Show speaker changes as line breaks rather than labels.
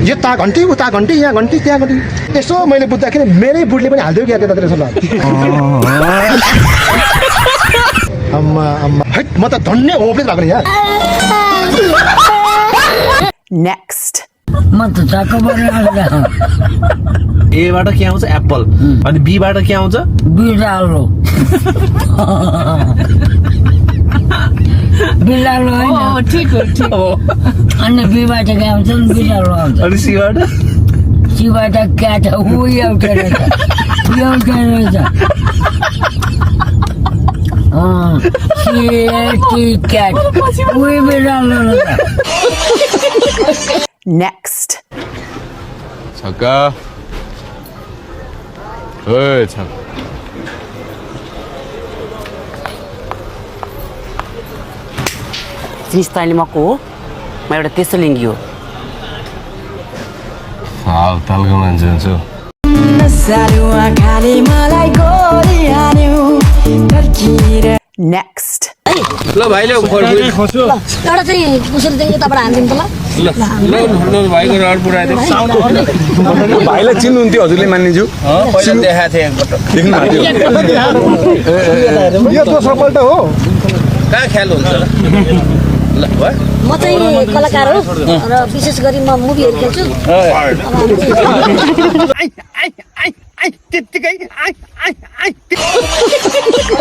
यता घन्टी उता घन्टी यहाँ घन्टी त्यहाँ घन्टी यसो मैले बुझ्दाखेरि मेरै बुढले पनि हालिदियो क्या त्यतातिर सल्लाह अम्मा अम्मा हैट म त धन्य ओपले भएको नि यहाँ
नेक्स्ट
म त चाको बनाएर
ए बाट के आउँछ एप्पल अनि बी बाट के आउँछ
बिरालो बिरालो हैन
ठिक हो
अनि बीबाट के आउँछ बिरालो आउँछ
अनि सी बाट
सीबाट क्याट हो एउटा रहेछ क्याट उही बिरालो रहेछ
नेक्स्ट
छक्का ओए छक्का
स्टाइल मको हो म एउटा त्यस्तो लिङ्गी हो
हाल तालको मान्छे हुन्छु
नेक्स्ट
ल भाइले
एउटा चाहिँ कसरी चाहिँ यताबाट हालिदिउँ त ल
ल भाइको रड पुराइदियो
भाइलाई चिन्नुहुन्थ्यो हजुरले मान्नेज्यू
पहिला देखाएको थिएँ एकपल्ट
देख्नु
यो दोस्रो पल्ट हो
कहाँ ख्याल हुन्छ ल ल भयो
म चाहिँ कलाकार हो र विशेष गरी म मुभीहरू खेल्छु अब हामी चाहिँ